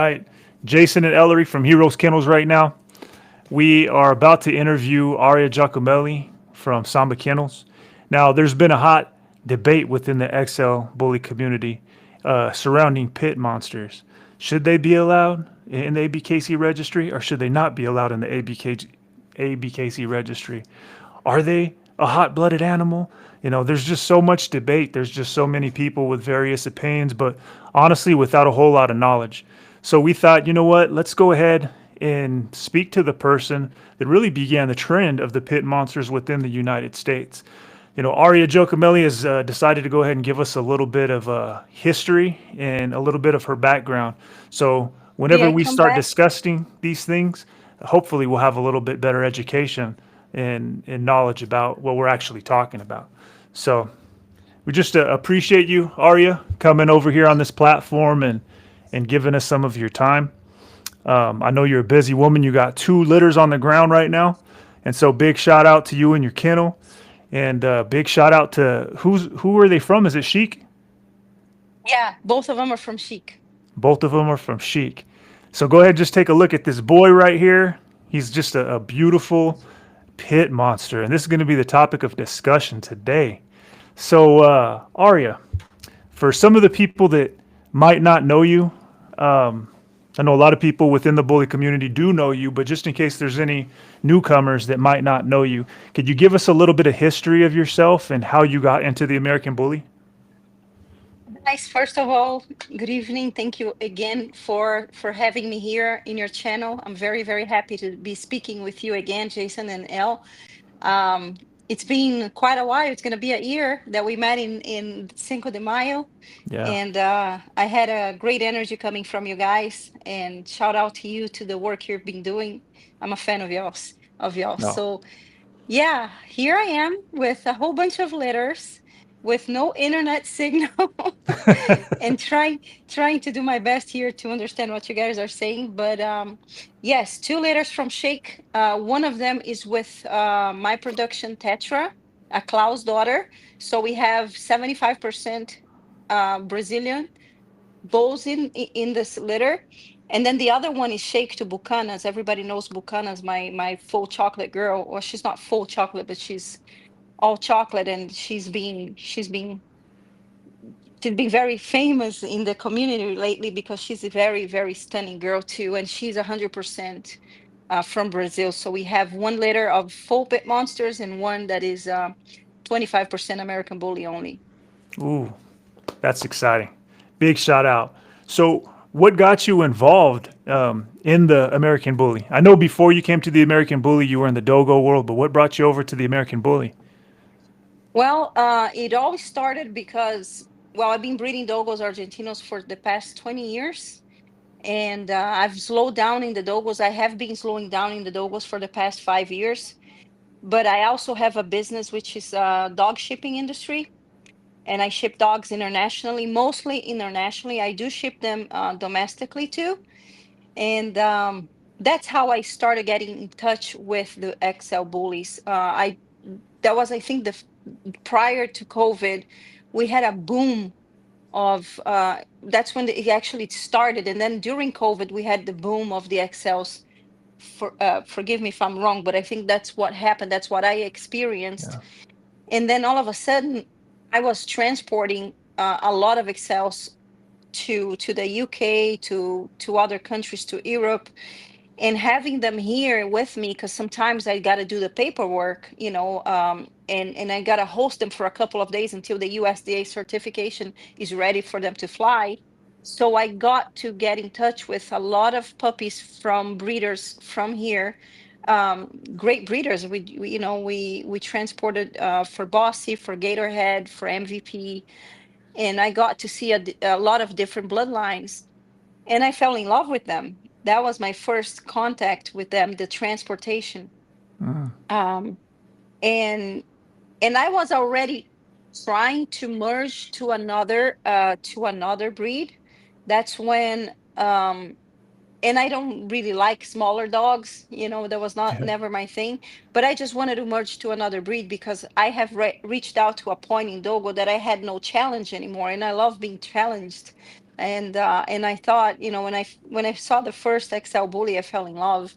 Right. Jason and Ellery from Heroes Kennels right now. We are about to interview Aria Giacomelli from Samba Kennels. Now, there's been a hot debate within the XL bully community surrounding pit monsters. Should they be allowed in the ABKC registry or should they not be allowed in the ABKC registry? Are they a hot blooded animal? There's just so much debate. There's just so many people with various opinions, but honestly, without a whole lot of knowledge. So we thought, you know what? Let's go ahead and speak to the person that really began the trend of the pit monsters within the United States. Aria Giacomelli has decided to go ahead and give us a little bit of history and a little bit of her background. So May whenever I we come start back? discussing these things, hopefully we'll have a little bit better education and knowledge about what we're actually talking about. So we just appreciate you, Aria, coming over here on this platform and giving us some of your time. I know you're a busy woman. You got two litters on the ground right now. And so big shout out to you and your kennel. And big shout out to who are they from? Is it Chic? Yeah, both of them are from Chic. Both of them are from Chic. So go ahead, just take a look at this boy right here. He's just a beautiful pit monster, and this is going to be the topic of discussion today. So, Aria, for some of the people that might not know you, I know a lot of people within the bully community do know you, but just in case there's any newcomers that might not know you, could you give us a little bit of history of yourself and how you got into the American Bully? Guys, first of all, good evening. Thank you again for having me here in your channel. I'm very, very happy to be speaking with you again, Jason and Elle. Um, it's been quite a while. It's going to be a year that we met in Cinco de Mayo. Yeah. And I had a great energy coming from you guys. And shout out to you to the work you've been doing. I'm a fan of yours, of y'all. No. So yeah, here I am with a whole bunch of letters with no internet signal and trying to do my best here to understand what you guys are saying. But yes, two letters from Shake. One of them is with my production Tetra, a Klaus daughter. So we have 75% Brazilian bulls in this litter. And then the other one is Shake to Bucanas. Everybody knows Bucanas, my full chocolate girl. Well, she's not full chocolate, but she's all chocolate, and she's been very famous in the community lately because she's a very, very stunning girl too, and she's 100% from Brazil. So we have one litter of full pit monsters and one that is 25% American Bully only. Ooh, that's exciting. Big shout out. So, what got you involved in the American Bully? I know before you came to the American Bully, you were in the Dogo world, but what brought you over to the American Bully? Well, it all started because, well, I've been breeding Dogos Argentinos for the past 20 years. And I've slowed down in the Dogos. I have been slowing down in the Dogos for the past 5 years. But I also have a business which is dog shipping industry. And I ship dogs internationally, mostly internationally. I do ship them domestically too. And that's how I started getting in touch with the XL bullies. I That was, I think, prior to COVID, we had a boom of that's when it actually started. And then during COVID, we had the boom of the XLs. Forgive me if I'm wrong, but I think that's what happened. That's what I experienced. Yeah. And then all of a sudden, I was transporting a lot of XLs to the UK, to other countries, to Europe, and having them here with me, because sometimes I got to do the paperwork, and I got to host them for a couple of days until the USDA certification is ready for them to fly. So I got to get in touch with a lot of puppies from breeders from here, great breeders. We transported for Bossy, for Gatorhead, for MVP, and I got to see a lot of different bloodlines, and I fell in love with them. That was my first contact with them, the transportation. Um, and and I was already trying to merge to another breed. That's when and I don't really like smaller dogs, that was not Yeah. never my thing, but I just wanted to merge to another breed because I have reached out to a point in Dogo that I had no challenge anymore, and I love being challenged. And I thought, when I saw the first XL bully, I fell in love.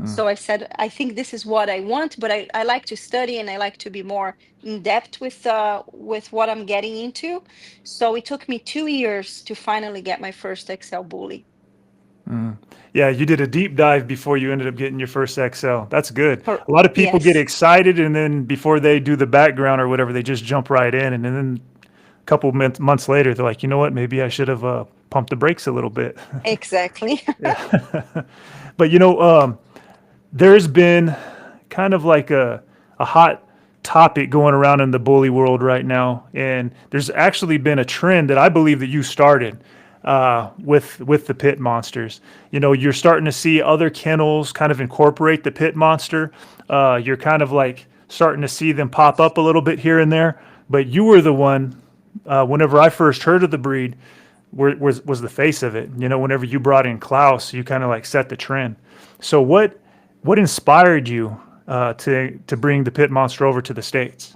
So I said, I think this is what I want, but I like to study and I like to be more in depth with what I'm getting into. So it took me 2 years to finally get my first XL bully. Yeah, you did a deep dive before you ended up getting your first XL. That's good. Cor- A lot of people get Yes, excited and then before they do the background or whatever, they just jump right in. And then a couple months later, they're like, you know what? Maybe I should have pumped the brakes a little bit. exactly. But there's been kind of like a hot topic going around in the bully world right now, and there's actually been a trend that I believe that you started with the pit monsters. You're starting to see other kennels kind of incorporate the pit monster. You're kind of like starting to see them pop up a little bit here and there, but you were the one. Whenever I first heard of the breed, was the face of it. Whenever you brought in Klaus, you kind of like set the trend. So what inspired you to bring the pit monster over to the states?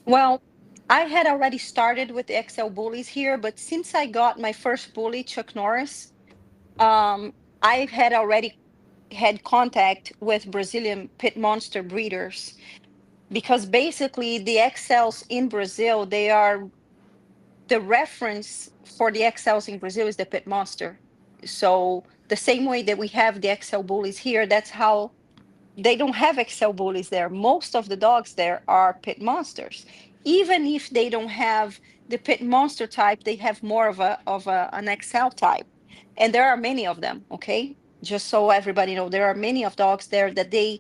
Well, I had already started with the XL bullies here, but since I got my first bully, Chuck Norris, um, I had already had contact with Brazilian pit monster breeders, because basically the XLs in Brazil, they are the reference for the XLs in Brazil is the pit monster. So the same way that we have the XL bullies here, that's how they don't have XL bullies there. Most of the dogs there are pit monsters. Even if they don't have the pit monster type, they have more of an XL type. And there are many of them, okay? Just so everybody know, there are many of dogs there that they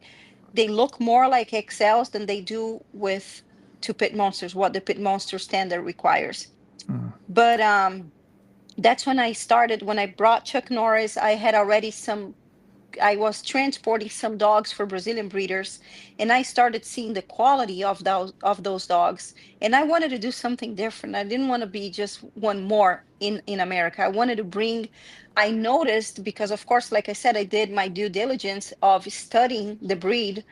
look more like XLs than they do with to pit monsters, what the pit monster standard requires. But that's when I started. When I brought Chuck Norris, I was transporting some dogs for Brazilian breeders, and I started seeing the quality of those dogs. And I wanted to do something different. I didn't want to be just one more in America. I wanted to bring. I noticed, because of course, like I said, I did my due diligence of studying the breed,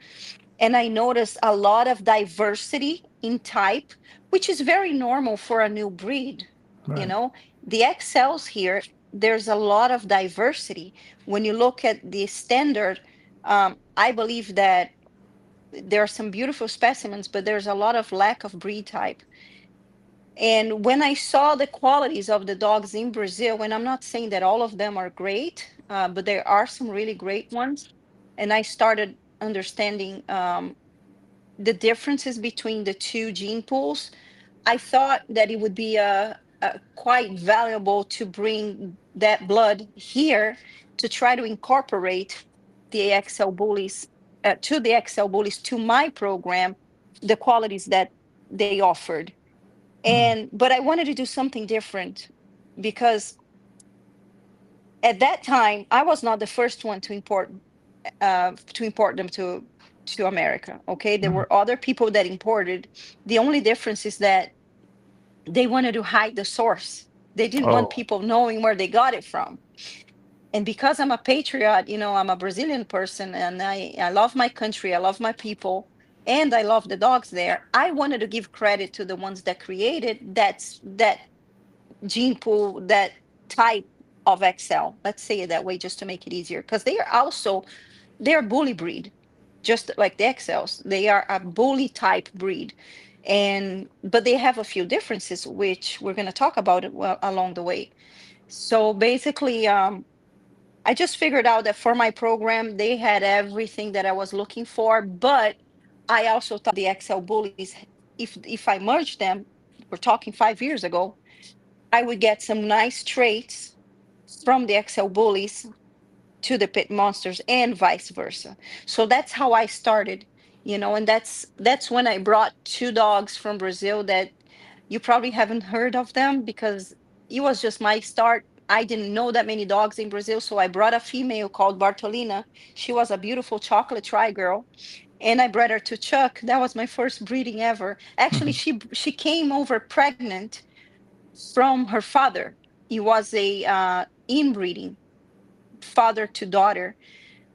and I noticed a lot of diversity in type, which is very normal for a new breed. You Right. know, the XLs here, there's a lot of diversity. When you look at the standard, I believe that there are some beautiful specimens, but there's a lot of lack of breed type. And when I saw the qualities of the dogs in Brazil, and I'm not saying that all of them are great, but there are some really great ones. And I started understanding the differences between the two gene pools. I thought that it would be quite valuable to bring that blood here to try to incorporate the XL bullies to my program, the qualities that they offered. And but I wanted to do something different, because at that time I was not the first one to import them to America. Okay, there were other people that imported. The only difference is that they wanted to hide the source. They didn't want Oh. people knowing where they got it from. And because I'm a patriot, I'm a Brazilian person, and I love my country, I love my people, and I love the dogs there. I wanted to give credit to the ones that created that gene pool, that type of XL. Let's say it that way, just to make it easier, because they're bully breed, just like the XLs. They are a bully type breed, and but they have a few differences, which we're going to talk about it along the way. So basically, I just figured out that for my program, they had everything that I was looking for. But I also thought the XL bullies, if I merged them, we're talking 5 years ago, I would get some nice traits from the XL bullies to the pit monsters and vice versa. So that's how I started, and that's when I brought two dogs from Brazil that you probably haven't heard of them, because it was just my start. I didn't know that many dogs in Brazil, so I brought a female called Bartolina. She was a beautiful chocolate tri girl, and I bred her to Chuck. That was my first breeding ever. Actually, she came over pregnant from her father. It was a inbreeding, father to daughter.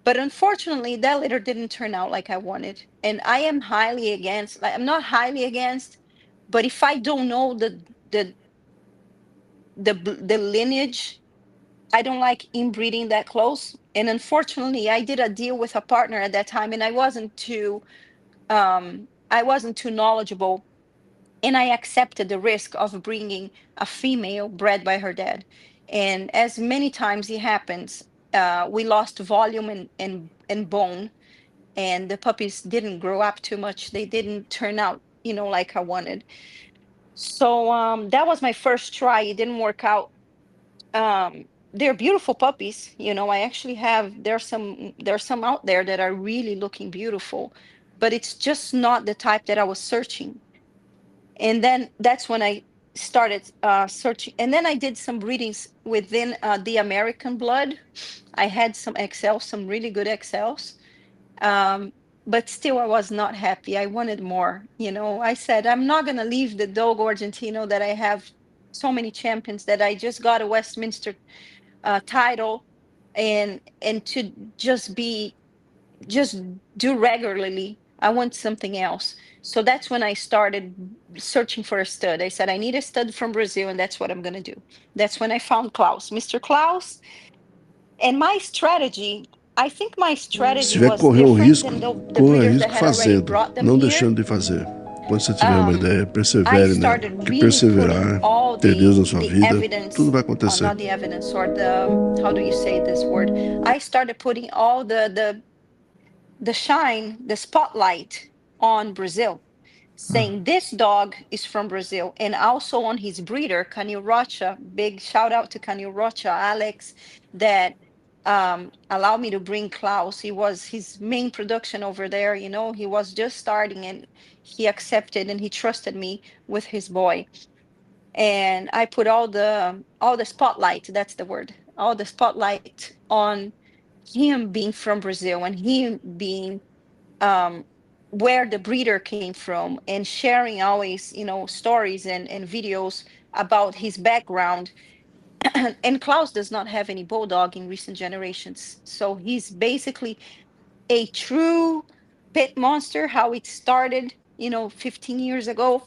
But unfortunately, that litter didn't turn out like I wanted. And I am highly against, like, I'm not highly against, but if I don't know the the lineage. I don't like inbreeding that close. And unfortunately, I did a deal with a partner at that time, and I wasn't too knowledgeable, and I accepted the risk of bringing a female bred by her dad. And as many times it happens, we lost volume and bone, and the puppies didn't grow up too much. They didn't turn out, like I wanted. So that was my first try. It didn't work out. They're beautiful puppies. I actually have there's some out there that are really looking beautiful, but it's just not the type that I was searching. And then that's when I started searching, and then I did some breedings within the American blood. I had some XL, some really good XLs, um, but still I was not happy. I wanted more. I said, I'm not going to leave the Dogo Argentino that I have so many champions, that I just got a Westminster title, and to just be just do regularly. I want something else. So that's when I started searching for a stud. I said, I need a stud from Brazil, and that's what I'm going to do. That's when I found Klaus, Mr. Klaus. And my strategy, I think my Se strategy tiver que was correr um different risco, than the corra breeders that risco had already fazendo, brought them não here. deixando de fazer. Quando você tiver uma Um, ideia, I persevere nela. started Que really putting perseverar, all ter Deus the na sua the vida, tudo evidence, vai acontecer. not the evidence, or the, how do you say this word? I started putting all the shine, the spotlight on Brazil, saying this dog is from Brazil, and also on his breeder, Canil Rocha. Big shout out to Canil Rocha, Alex, that allowed me to bring Klaus. He was his main production over there. He was just starting, and he accepted and he trusted me with his boy. And I put all the spotlight, that's the word, all the spotlight on him being from Brazil, and him being um, where the breeder came from, and sharing always, stories and videos about his background. And Klaus does not have any bulldog in recent generations. So he's basically a true pit monster, how it started, 15 years ago.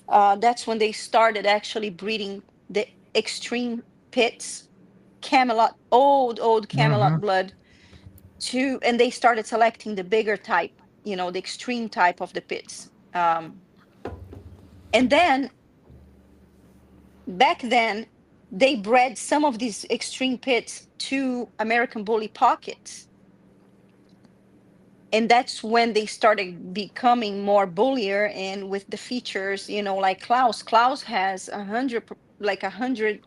That's when they started actually breeding the extreme pits, Camelot, old Camelot blood, and they started selecting the bigger type, the extreme type of the pits. And then back then, they bred some of these extreme pits to American Bully pockets, and that's when they started becoming more bullier, and with the features, like Klaus has 100,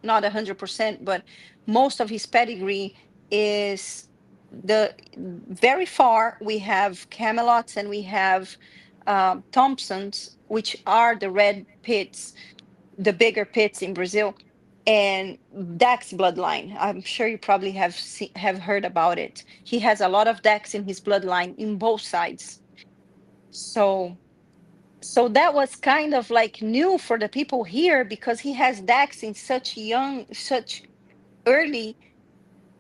not 100%, but most of his pedigree is the very far. We have Camelots, and we have Thompsons, which are the red pits, the bigger pits in Brazil. And Dax bloodline, I'm sure you probably have heard about it. He has a lot of Dax in his bloodline in both sides. So that was kind of like new for the people here, because he has Dax in such early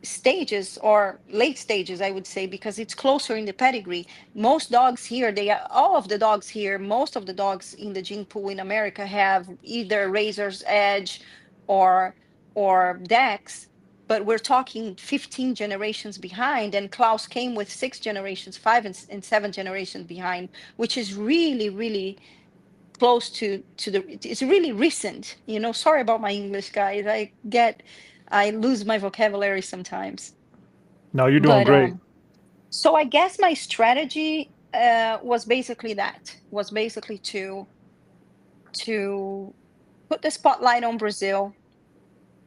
stages, or late stages, I would say, because it's closer in the pedigree. Most dogs here, all of the dogs here, most of the dogs in the gene pool in America have either Razor's Edge or Dax. But we're talking 15 generations behind, and Klaus came with 6 generations, five and 7 generations behind, which is really, really close to it's really recent. Sorry about my English, guys. I lose my vocabulary sometimes. No, you're doing But great. so I guess my strategy was basically to put the spotlight on Brazil,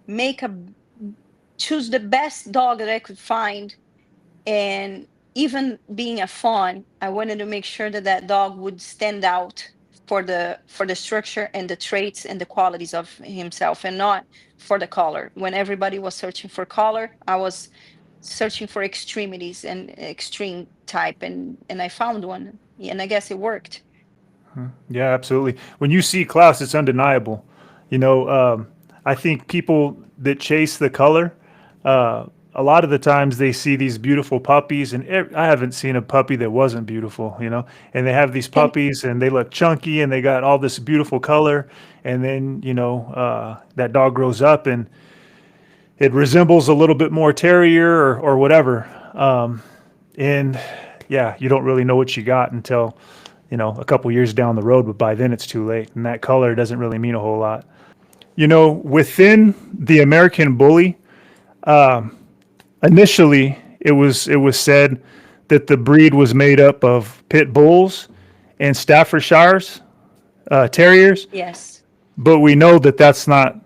make a choose the best dog that I could find. And even being a fawn, I wanted to make sure that that dog would stand out for the structure and the traits and the qualities of himself, and not for the color. When everybody was searching for color, I was searching for extremities and extreme type, and I found one, and I guess it worked. Yeah, absolutely. When you see Klaus, it's undeniable. You know, I think people that chase the color, a lot of the times they see these beautiful puppies, and I haven't seen a puppy that wasn't beautiful, you know. And they have these And puppies, and they look chunky, and they got all this beautiful color. And then that dog grows up, and it resembles a little bit more terrier or whatever. And yeah, you don't really know what you got until a couple years down the road. But by then it's too late, and that color doesn't really mean a whole lot. Within the American Bully, initially it was said that the breed was made up of pit bulls and Staffordshires terriers, yes, but we know that that's not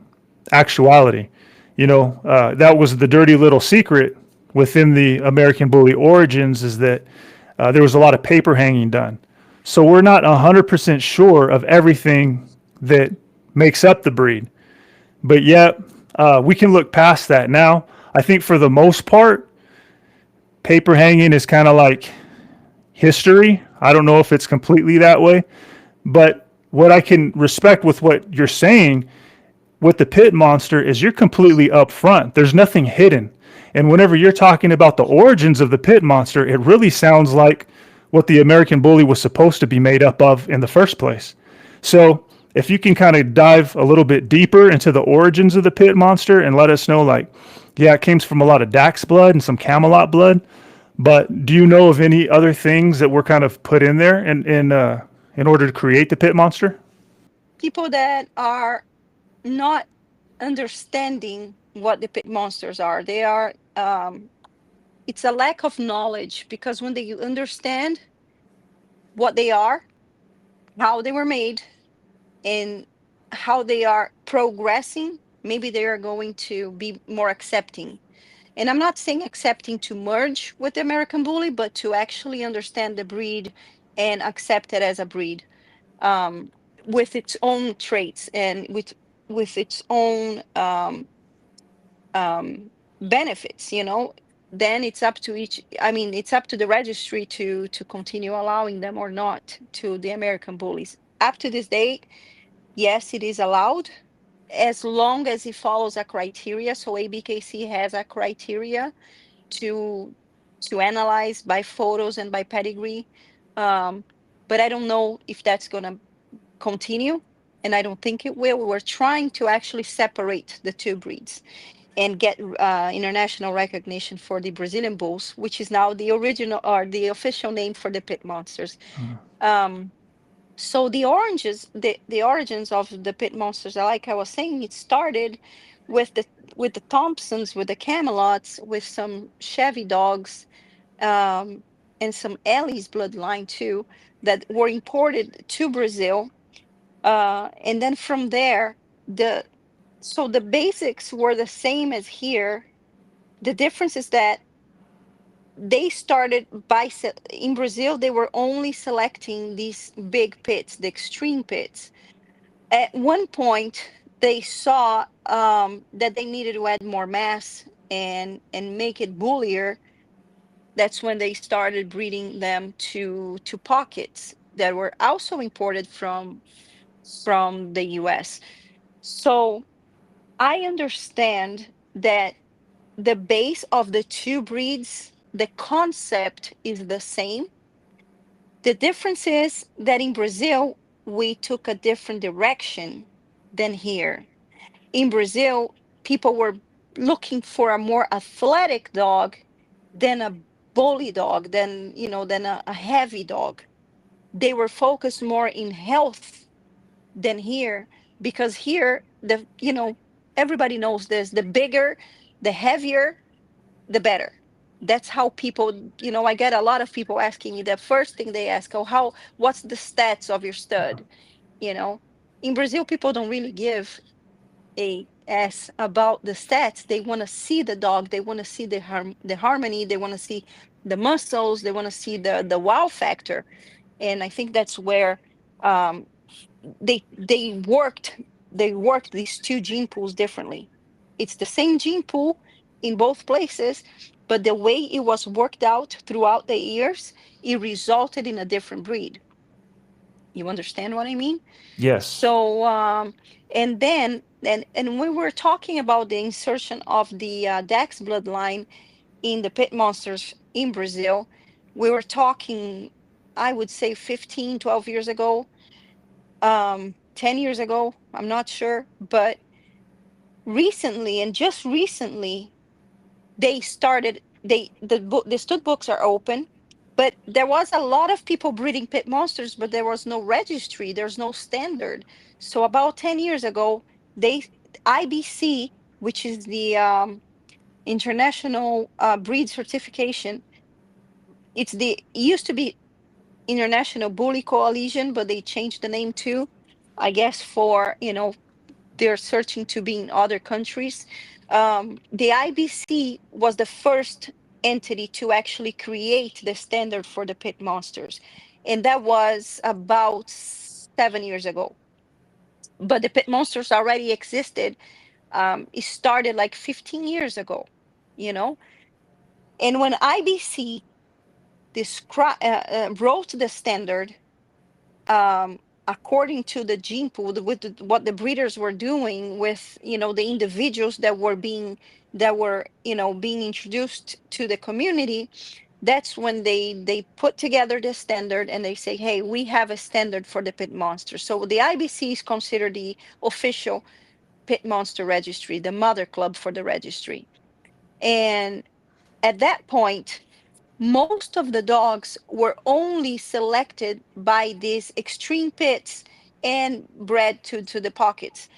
actuality. That was the dirty little secret within the American Bully origins, is that there was a lot of paper hanging done. So we're not 100% sure of everything that makes up the breed. But yet, we can look past that now. I think for the most part, paper hanging is kind of like history. I don't know if it's completely that way, but what I can respect with what you're saying with the pit monster is you're completely upfront. There's nothing hidden. And whenever you're talking about the origins of the pit monster, it really sounds like what the American Bully was supposed to be made up of in the first place. So if you can kind of dive a little bit deeper into the origins of the pit monster and let us know, like, yeah, it came from a lot of Dax blood and some Camelot blood, but do you know of any other things that were kind of put in there in order to create the pit monster? people that are not understanding what the pit monsters are. They are. It's a lack of knowledge, because when they understand what they are, how they were made, and how they are progressing, maybe they are going to be more accepting. And I'm not saying accepting to merge with the American Bully, but to actually understand the breed and accept it as a breed, um, with its own traits and with its own um, benefits. Then it's up to each. I mean, it's up to the registry to continue allowing them or not to the American Bullies. Up to this date, yes, it is allowed, as long as it follows a criteria. So ABKC has a criteria to analyze by photos and by pedigree. Um, but I don't know if that's going to continue, and I don't think it will. We're trying to actually separate the two breeds and get international recognition for the Brazilian bulls, which is now the original or the official name for the pit monsters. Um, so the origins of the pit monsters, like I was saying, it started with the Thompsons, with the Camelots, with some Chevy dogs, um, and some Ellie's bloodline too, that were imported to Brazil. And then from there, the so the basics were the same as here. The difference is that they started in Brazil. They were only selecting these big pits, the extreme pits. At one point, they saw that they needed to add more mass and make it bullier. That's when they started breeding them to pockets that were also imported from the US. So I understand that the base of the two breeds, the concept is the same. The difference is that in Brazil, we took a different direction than here. In Brazil, people were looking for a more athletic dog than a bully dog, than a heavy dog. They were focused more in health than here, because here everybody knows this: the bigger, the heavier, the better. That's how people, I get a lot of people asking me, the first thing they ask, oh, what's the stats of your stud? you know in Brazil, people don't really give a s about the stats. They want to see the dog, they want to see the harmony, they want to see the muscles, they want to see the wow factor. And I think that's where um they worked these two gene pools differently. It's the same gene pool in both places, but the way it was worked out throughout the years, it resulted in a different breed. You understand what I mean? Yes. So and then And we were talking about the insertion of the Dax bloodline in the pit monsters in Brazil. We were talking, I would say 15, 12 years ago, 10 years ago, I'm not sure, but recently, and just recently, they started, the stud books are open, but there was a lot of people breeding pit monsters, but there was no registry, there's no standard. So about 10 years ago, they IBC, which is the international breed certification, it used to be International Bully Coalition, but they changed the name too, I guess, for, they're searching to be in other countries. The IBC was the first entity to actually create the standard for the pit monsters, and that was about 7 years ago. But the pit monsters already existed. It started like 15 years ago, you know. And when IBC wrote the standard, um, according to the gene pool, what the breeders were doing with, the individuals that were being introduced to the community, that's when they put together the standard and they say, hey, we have a standard for the pit monster. So the IBC is considered the official pit monster registry, the mother club for the registry. And at that point, most of the dogs were only selected by these extreme pits and bred to the pockets.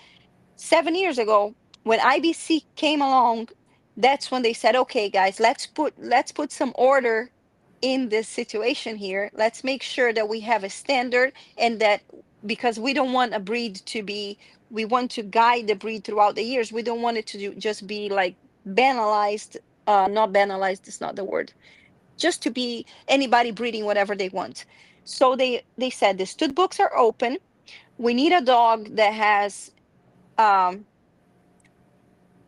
7 years ago, when IBC came along, that's when they said, okay, guys, let's put some order in this situation here. Let's make sure that we have a standard, and that, because we don't want a breed to be, we want to guide the breed throughout the years. We don't want it to just be like banalized, not banalized is not the word, just to be anybody breeding whatever they want. So they said the stud books are open. We need a dog that has um,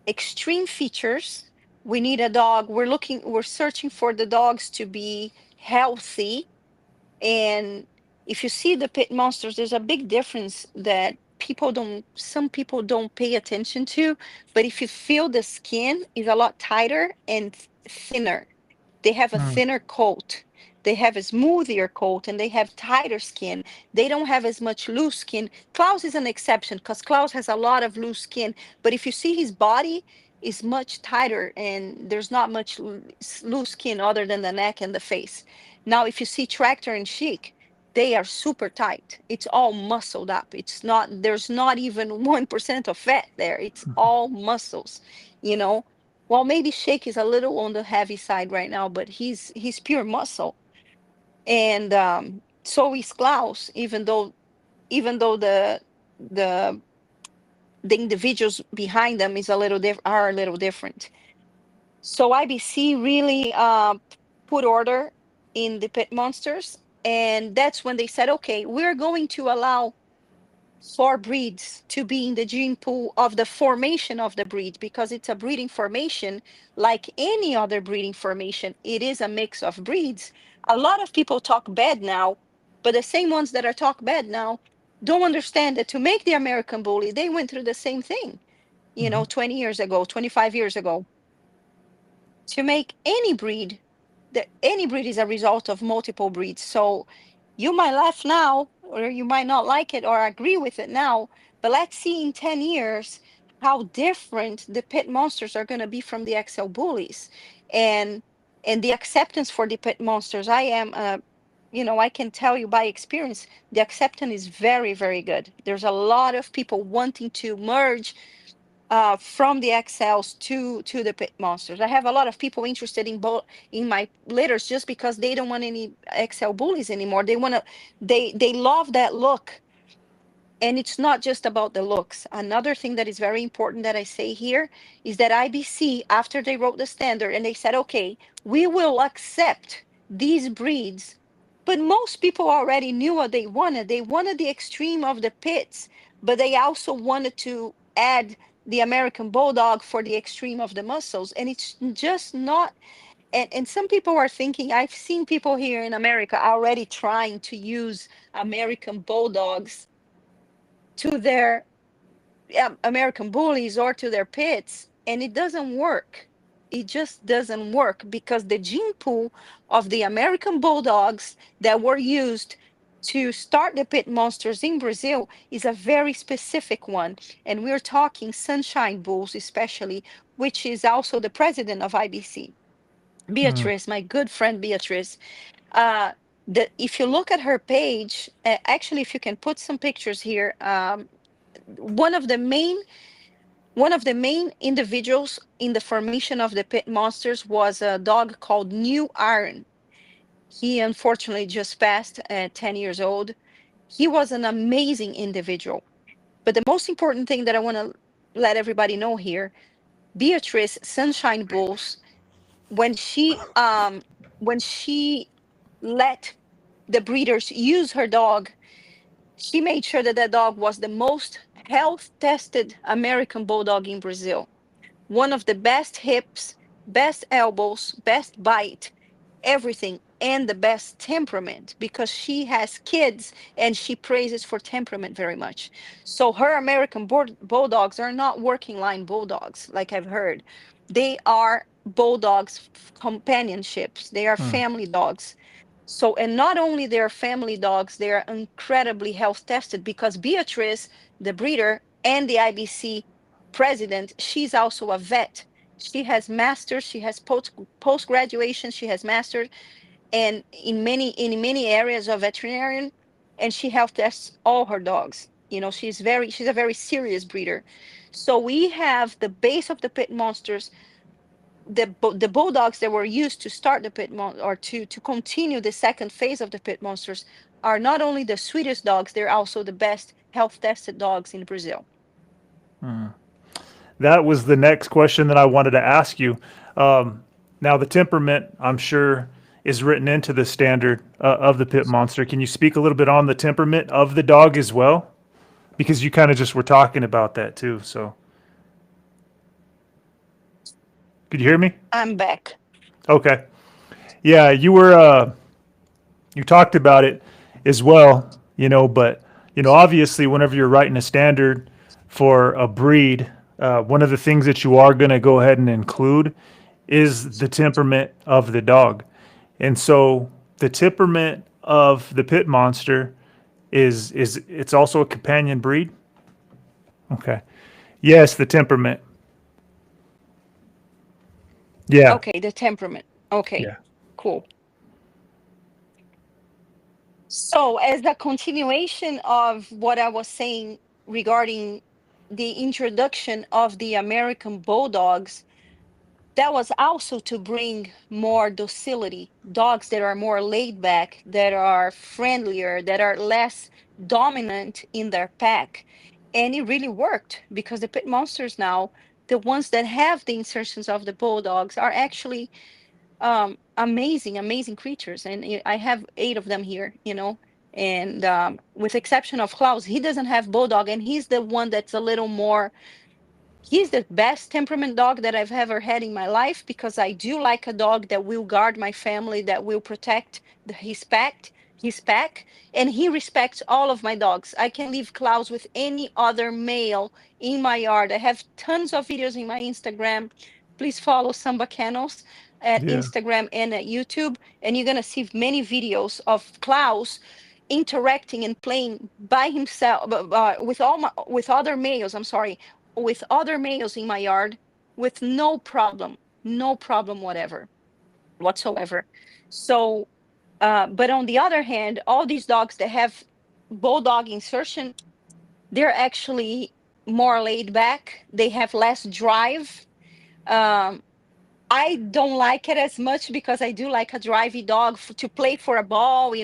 extreme features. We need a dog. We're searching for the dogs to be healthy. And if you see the pit monsters, there's a big difference that some people don't pay attention to. But if you feel, the skin is a lot tighter and thinner. They have a Mm. thinner coat. They have a smoother coat, and they have tighter skin. They don't have as much loose skin. Klaus is an exception because Klaus has a lot of loose skin. But if you see, his body is much tighter and there's not much loose skin other than the neck and the face. Now, if you see Tractor and Chic, they are super tight. It's all muscled up. There's not even 1% of fat there. It's all muscles, you know. Well, maybe Shake is a little on the heavy side right now, but he's pure muscle. And so is Klaus, even though the the individuals behind them are a little different. So IBC really put order in the pit monsters, and that's when they said, okay, we're going to allow for breeds to be in the gene pool of the formation of the breed, because it's a breeding formation like any other breeding formation. It is a mix of breeds. A lot of people talk bad now, but the same ones that are talk bad now don't understand that to make the American Bully, they went through the same thing, Mhm. 20 years ago, 25 years ago. To make any breed, any breed is a result of multiple breeds. So you might laugh now, or you might not like it or agree with it now, but let's see in 10 years how different the pit monsters are going to be from the XL bullies. And and the acceptance for the pit monsters, I can tell you by experience, the acceptance is very, very good. There's a lot of people wanting to merge from the XLs to the pit monsters. I have a lot of people interested in my litters just because they don't want any XL bullies anymore. They love that look. And it's not just about the looks. Another thing that is very important that I say here is that IBC, after they wrote the standard and they said, okay, we will accept these breeds, but most people already knew what they wanted. They wanted the extreme of the pits, but they also wanted to add the American Bulldog for the extreme of the muscles. And it's just not. And some people are thinking, I've seen people here in America already trying to use American Bulldogs to their American Bullies or to their pits, and it doesn't work. It just doesn't work because the gene pool of the American Bulldogs that were used to start the pit monsters in Brazil is a very specific one. And we're talking Sunshine Bulls, especially, which is also the president of IBC. Mm, Beatrice, my good friend Beatrice, uh, if you look at her page, actually, if you can put some pictures here, one of the main one of the main individuals in the formation of the pit monsters was a dog called New Iron. He unfortunately just passed at 10 years old. He was an amazing individual. But the most important thing that I want to let everybody know here, Beatrice Sunshine Bulls, when she let the breeders use her dog, she made sure that that dog was the most health tested American bulldog in Brazil. One of the best hips, best elbows, best bite, everything, and the best temperament because she has kids and she praises for temperament very much. So her American bulldogs are not working line bulldogs, like I've heard. They are bulldogs companionships. They are mm, family dogs. So, and not only they're family dogs, they are incredibly health tested because Beatrice, the breeder, and the IBC president, she's also a vet. She has masters, she has post graduation, she has masters, and in many areas of veterinarian, and she health tests all her dogs. You know, she's a very serious breeder. So we have the base of the pit monsters, the bulldogs that were used to start the or to continue the second phase of the pit monsters are not only the sweetest dogs, they're also the best health tested dogs in Brazil. mm. That was the next question that I wanted to ask you. Now, the temperament, I'm sure, is written into the standard of the pit monster. Can you speak a little bit on the temperament of the dog as well? Because you kind of just were talking about that too. So, could you hear me? I'm back. Okay. Yeah, you talked about it as well, but obviously whenever you're writing a standard for a breed, one of the things that you are going to go ahead and include is the temperament of the dog. And so the temperament of the pit monster is it's also a companion breed. Okay. Yes, the temperament. Yeah. Okay, the temperament. Okay, Yeah. cool. So, as a continuation of what I was saying regarding the introduction of the American Bulldogs, that was also to bring more docility, dogs that are more laid back, that are friendlier, that are less dominant in their pack. And it really worked because the pit monsters now, the ones that have the insertions of the bulldogs, are actually amazing creatures. And I have 8 of them here, and with exception of Klaus, he doesn't have bulldog, and he's the one that's a little more. He's the best temperament dog that I've ever had in my life because I do like a dog that will guard my family, that will protect his pack, and he respects all of my dogs. I can leave Klaus with any other male in my yard. I have tons of videos in my Instagram. Please follow Samba Kennels at Yeah. Instagram and at YouTube, and you're gonna see many videos of Klaus interacting and playing by himself with other males. I'm sorry, with other males in my yard with no problem whatsoever. So, but on the other hand, all these dogs that have bulldog insertion, they're actually more laid back. They have less drive. Um, I don't like it as much because I do like a drivey dog to play for a ball,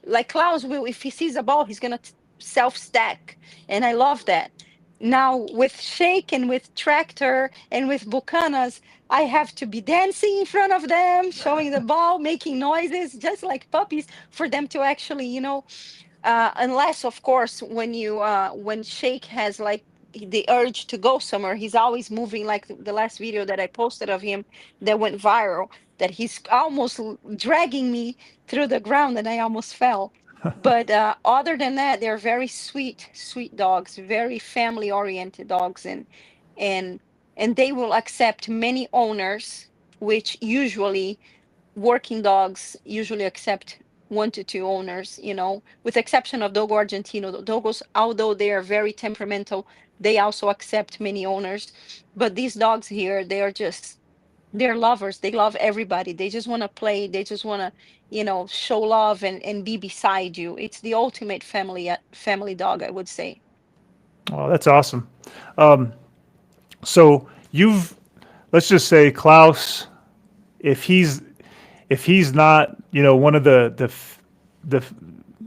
like Klaus will, if he sees a ball, he's going to self stack. And I love that. Now, with Shake and with Tractor and with Bucanas, I have to be dancing in front of them, showing the ball, making noises, just like puppies, for them to actually, unless of course when Shake has like the urge to go somewhere, he's always moving, like the last video that I posted of him that went viral, that he's almost dragging me through the ground and I almost fell. But other than that, they're very sweet, sweet dogs, very family oriented dogs, and and they will accept many owners, which usually working dogs usually accept 1 to 2 owners, with exception of Dogo Argentino. The Dogos, although they are very temperamental, they also accept many owners. But these dogs here, they're lovers. They love everybody. They just want to play. They just want to, show love and be beside you. It's the ultimate family dog, I would say. Oh, that's awesome. So you've, let's just say Klaus, if he's if he's not, one of the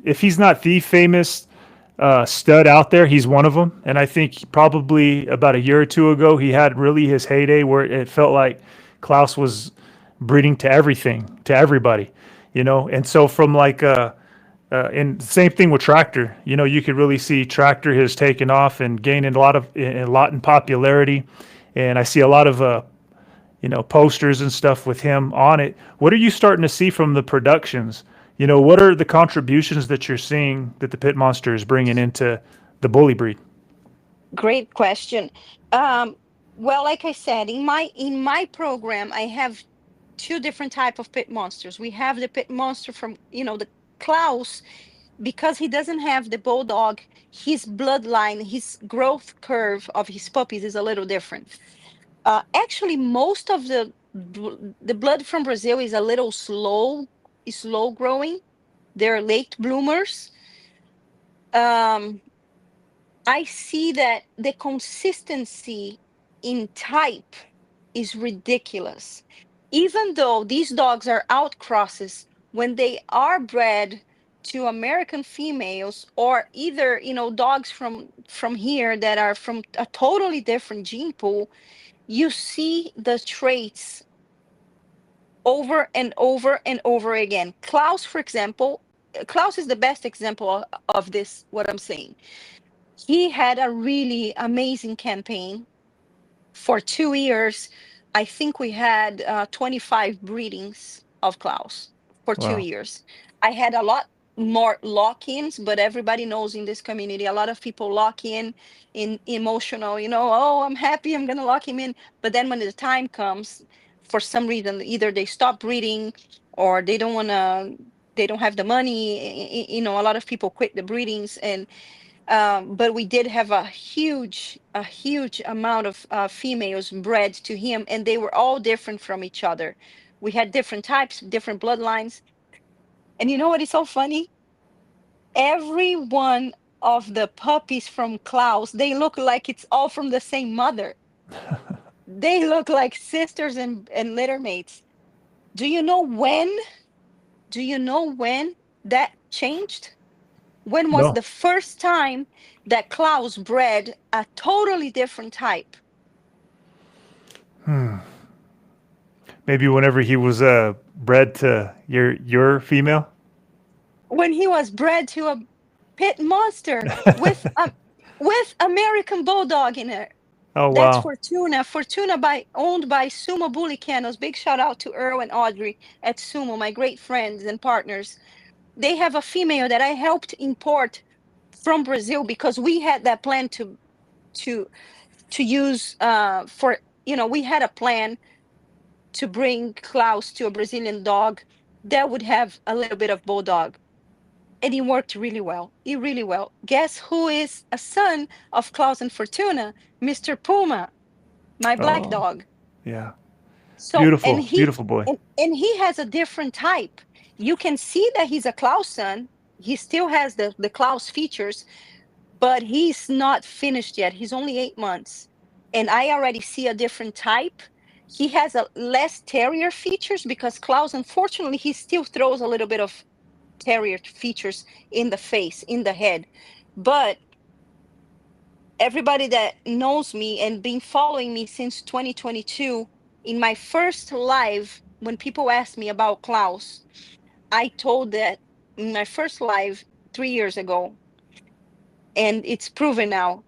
if he's not the famous stud out there, he's one of them. And I think probably about a year or two ago, he had really his heyday where it felt like Klaus was breeding to everything, to everybody, And so from like, and same thing with Tractor, you could really see Tractor has taken off and gaining a lot in popularity. And I see a lot of, posters and stuff with him on it. What are you starting to see from the productions? What are the contributions that you're seeing that the Pit Monster is bringing into the bully breed? Great question. Um, well, like I said, in my program, I have two different type of pit monsters. We have the pit monster from, the Klaus, because he doesn't have the bulldog, his bloodline, his growth curve of his puppies is a little different. Actually, most of the blood from Brazil is a little slow growing. They're late bloomers. Um, I see that the consistency in type is ridiculous. Even though these dogs are outcrosses, when they are bred to American females, or either, dogs from here that are from a totally different gene pool, you see the traits over and over and over again. Klaus, for example, Klaus is the best example of this, what I'm saying. He had a really amazing campaign for 2 years. I think we had 25 breedings of Klaus for two Wow. years. I had a lot more lock-ins, but everybody knows in this community, a lot of people lock in emotional, oh, I'm happy, I'm gonna lock him in. But then when the time comes, for some reason, either they stop breeding or they don't have the money. A lot of people quit the breedings, and but we did have a huge amount of females bred to him, and they were all different from each other. We had different types, different bloodlines. And you know what is so funny? Every one of the puppies from Klaus, they look like it's all from the same mother. They look like sisters and litter mates. Do you know when? Do you know when that changed? When was No. the first time that Klaus bred a totally different type? Maybe whenever he was bred to your female. When he was bred to a pit monster with American Bulldog in it. Oh That's wow. Fortuna. Fortuna owned by Sumo Bully Kennels. Big shout out to Earl and Audrey at Sumo, my great friends and partners. They have a female that I helped import from Brazil because we had that plan to to use for we had a plan to bring Klaus to a Brazilian dog that would have a little bit of bulldog. And it worked really well. It really well. Guess who is a son of Klaus and Fortuna? Mr. Puma, my black Oh dog. yeah. So and Beautiful, he beautiful boy. and he has a different type. You can see that he's a Klaus son. He still has the Klaus features, but he's not finished yet. He's only 8 months. And I already see a different type. He has a less terrier features because Klaus, unfortunately, he still throws a little bit of terrier features in the face, in the head. But everybody that knows me and been following me since 2022, in my first live, when people asked me about Klaus, I told that in my first live 3 years ago, and it's proven now.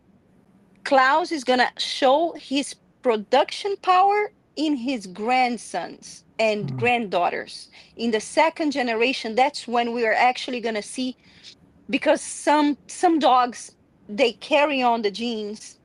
Klaus is gonna show his production power in his grandsons. and granddaughters. In the second generation, that's when we are actually going to see, because some dogs, they carry on the genes,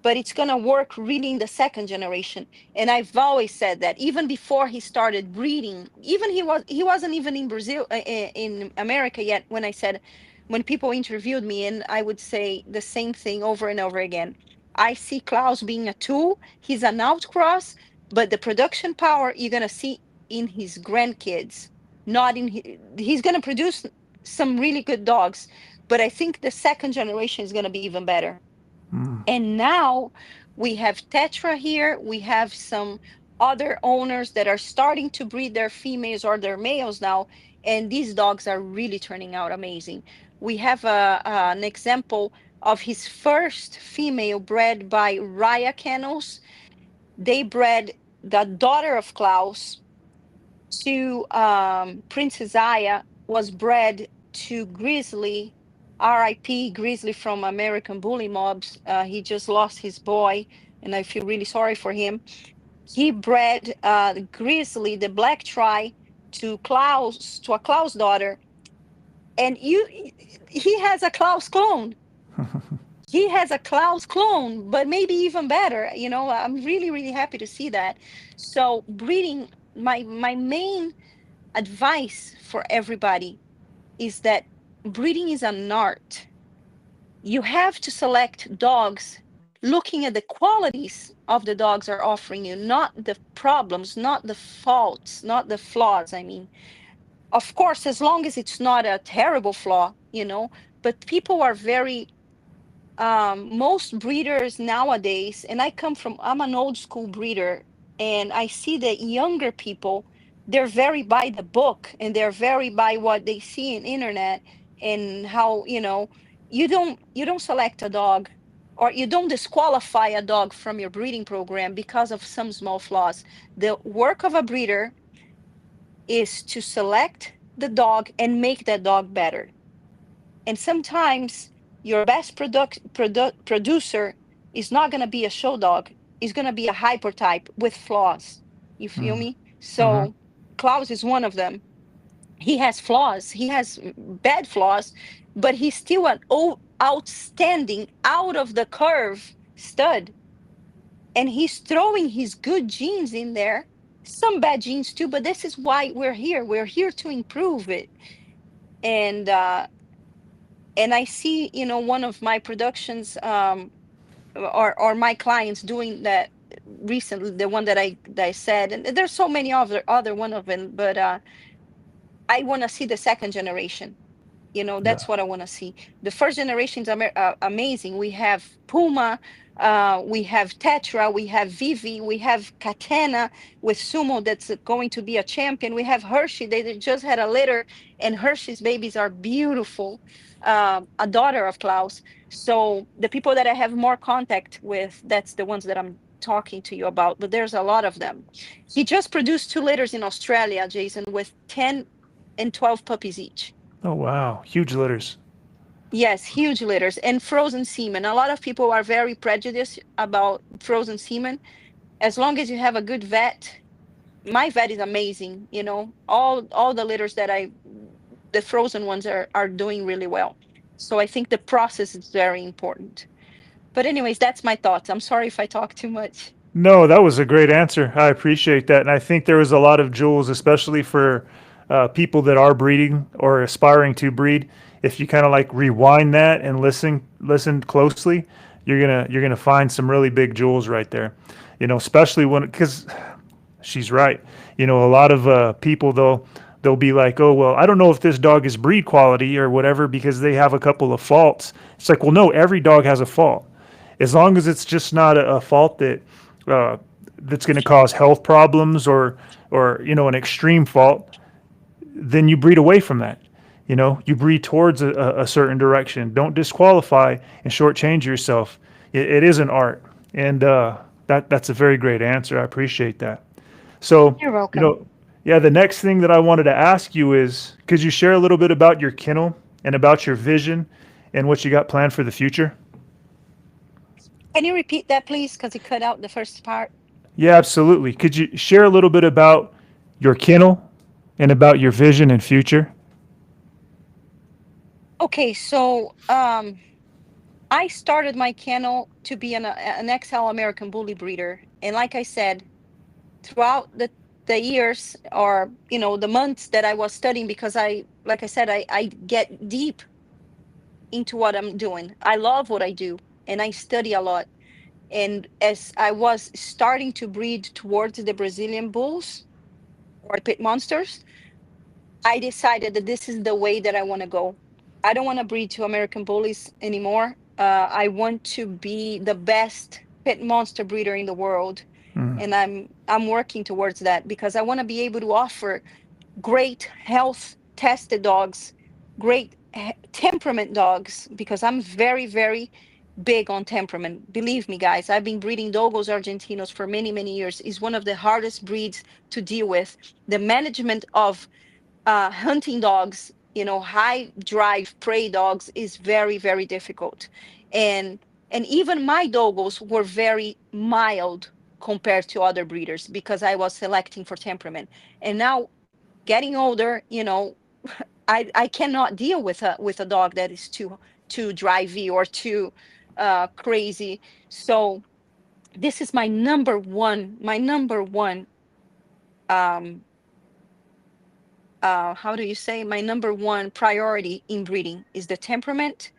but it's going to work really in the second generation. And I've always said that even before he started breeding, even he wasn't even in Brazil, in America yet, when I said, when people interviewed me, and I would say the same thing over and over again. I see Klaus being a tool. He's an outcross, but the production power you're going to see in his grandkids, not in he's going to produce some really good dogs, but I think the second generation is going to be even better. And now we have Tetra here. We have some other owners that are starting to breed their females or their males now. And these dogs are really turning out amazing. We have an example of his first female bred by Raya Kennels. They bred the daughter of Klaus to Princess Aya, was bred to Grizzly, RIP Grizzly from American Bully Mobs. He just lost his boy, and I feel really sorry for him. He bred Grizzly, the black tri, to a Klaus daughter, and he has a Klaus clone. He has a Klaus clone, but maybe even better. I'm really, really happy to see that. So breeding, my main advice for everybody is that breeding is an art. You have to select dogs looking at the qualities of the dogs are offering you, not the problems, not the faults, not the flaws. I mean, of course, as long as it's not a terrible flaw, but people are very most breeders nowadays, and I'm an old school breeder, and I see that younger people, they're very by the book, and they're very by what they see in internet, and how, you don't select a dog, or you don't disqualify a dog from your breeding program because of some small flaws. The work of a breeder is to select the dog and make that dog better. And sometimes your best producer is not going to be a show dog, is going to be a hyper type with flaws. You feel me? Mm-hmm. So Klaus is one of them. He has flaws, he has bad flaws, but he's still an outstanding, out of the curve stud. And he's throwing his good genes in there, some bad genes too, but this is why we're here. We're here to improve it. And I see, one of my productions, or my clients doing that recently, the one that I said, and there's so many other one of them, but I want to see the second generation. Yeah. That's what I want to see. The first generation is amazing. We have Puma, we have Tetra, we have Vivi, we have Catena with Sumo, that's going to be a champion. We have Hershey, they just had a litter, and Hershey's babies are beautiful. A daughter of Klaus. So the people that I have more contact with, that's the ones that I'm talking to you about, but there's a lot of them. He just produced two litters in Australia, Jason, with 10 and 12 puppies each. Oh wow, huge litters. Yes, huge litters and frozen semen. A lot of people are very prejudiced about frozen semen. As long as you have a good vet, my vet is amazing. All the litters the frozen ones are doing really well. So I think the process is very important. But anyways, that's my thoughts. I'm sorry if I talk too much. No, that was a great answer. I appreciate that, and I think there was a lot of jewels, especially for people that are breeding or aspiring to breed. If you kind of like rewind that and listen closely, you're gonna find some really big jewels right there. Especially when, because she's right. A lot of people they'll be like, oh well, I don't know if this dog is breed quality or whatever because they have a couple of faults. It's like, well, no, every dog has a fault, as long as it's just not a fault uh, that's going to cause health problems or an extreme fault. Then you breed away from that. You breed towards a certain direction. Don't disqualify and shortchange yourself. It is an art, and that's a very great answer. I appreciate that. So, You're you welcome. know, yeah, the next thing that I wanted to ask you is, could you share a little bit about your kennel and about your vision and what you got planned for the future? Can you repeat that, please? Because you cut out the first part. Yeah, absolutely. Could you share a little bit about your kennel, and about your vision and future. Okay, so I started my kennel to be an XL American Bully breeder, and like I said, throughout the years, or the months that I was studying, because like I said, I get deep into what I'm doing. I love what I do, and I study a lot. And as I was starting to breed towards the Brazilian bulls or pit monsters, I decided that this is the way that I want to go. I don't want to breed to American bullies anymore. I want to be the best pit monster breeder in the world, Mm. and I'm working towards that because I want to be able to offer great health tested dogs, great temperament dogs, because I'm very, very big on temperament. Believe me, guys, I've been breeding Dogos Argentinos for many, many years. It's one of the hardest breeds to deal with. The management of hunting dogs, high drive prey dogs, is very, very difficult. And and even my Dogos were very mild compared to other breeders because I was selecting for temperament. And now, getting older, I cannot deal with a dog that is too drivey or too crazy. So this is my number one um how do you say, my number one priority in breeding is the temperament.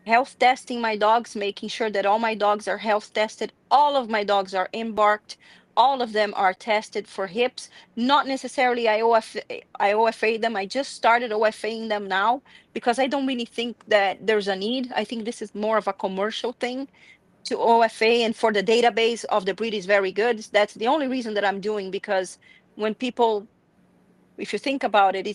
Health testing my dogs, making sure that all my dogs are health tested. All of my dogs are embarked. All of them are tested for hips. Not necessarily I OFA them. I just started OFAing them now because I don't really think that there's a need. I think this is more of a commercial thing to OFA, and for the database of the breed is very good. That's the only reason that I'm doing, because when people, if you think about it,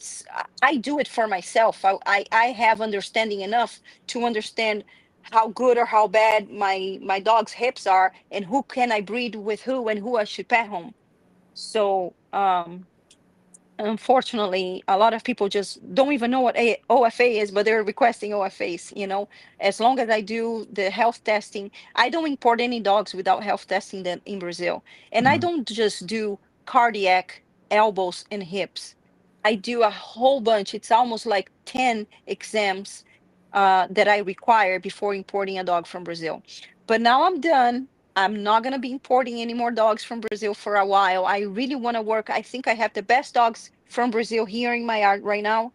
I do it for myself. I have understanding enough to understand how good or how bad my dog's hips are, and who can I breed with who, and who I should pet home. So unfortunately, a lot of people just don't even know what OFA is, but they're requesting OFAs. As long as I do the health testing, I don't import any dogs without health testing them in Brazil. And I Mm. don't just do cardiac, elbows, and hips. I do a whole bunch. It's almost like 10 exams that I require before importing a dog from Brazil. But now I'm done. I'm not going to be importing any more dogs from Brazil for a while. I really want to work. I think I have the best dogs from Brazil here in my yard right now.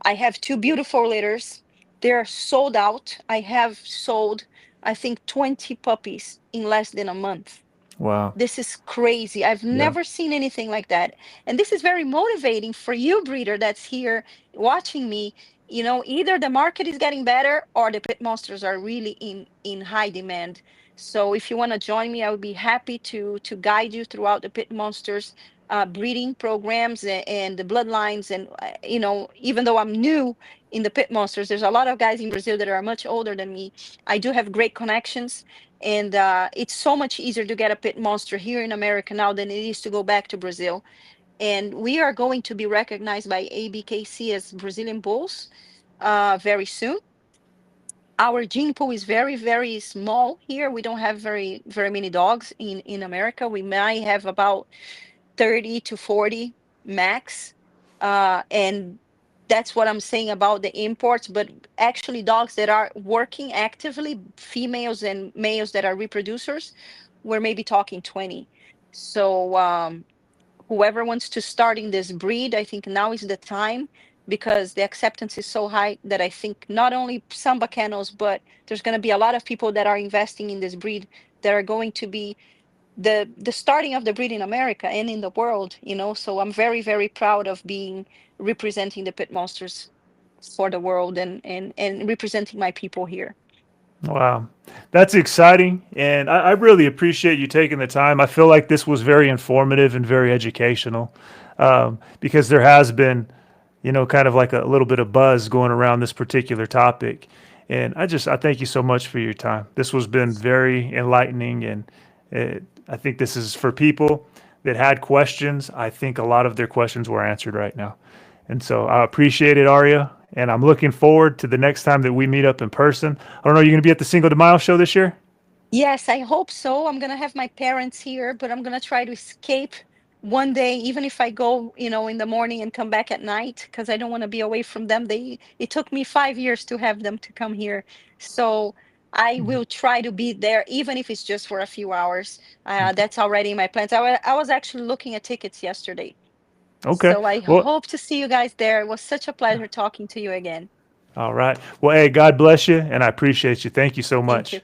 I have two beautiful litters. They're sold out. I have sold, I think, 20 puppies in less than a month. Wow. This is crazy. I've Yeah. never seen anything like that. And this is very motivating for you, breeder, that's here watching me. Either the market is getting better or the pit monsters are really in high demand. So if you want to join me, I would be happy to guide you throughout the pit monsters breeding programs and the bloodlines. And even though I'm new in the pit monsters, there's a lot of guys in Brazil that are much older than me. I do have great connections, and it's so much easier to get a pit monster here in America now than it is to go back to Brazil. And we are going to be recognized by ABKC as Brazilian Bulls very soon. Our gene pool is very, very small here. We don't have very, very many dogs in America. We might have about 30 to 40 max. And that's what I'm saying about the imports, but actually dogs that are working actively, females and males that are reproducers, we're maybe talking 20. So whoever wants to start in this breed, I think now is the time, because the acceptance is so high that I think not only Samba Kennels, but there's going to be a lot of people that are investing in this breed that are going to be the starting of the breed in America and in the world. So I'm very, very proud of being representing the pit monsters for the world, and representing my people here. Wow. That's exciting. And I really appreciate you taking the time. I feel like this was very informative and very educational, because there has been, kind of like a little bit of buzz going around this particular topic. And I thank you so much for your time. This was been very enlightening. And I think this is for people that had questions. I think a lot of their questions were answered right now. And so I appreciate it, Aria. And I'm looking forward to the next time that we meet up in person. I don't know, you're going to be at the Cinco de Mayo show this year? Yes, I hope so. I'm gonna have my parents here, but I'm gonna try to escape one day, even if I go, in the morning and come back at night, because I don't want to be away from them. It took me 5 years to have them to come here. So I Mhm. will try to be there, even if it's just for a few hours. Okay. That's already in my plans. I was actually looking at tickets yesterday. Okay. So I Well, hope to see you guys there. It was such a pleasure talking to you again. all right. Well, hey, God bless you, and I appreciate you. Thank you so Thank you. much.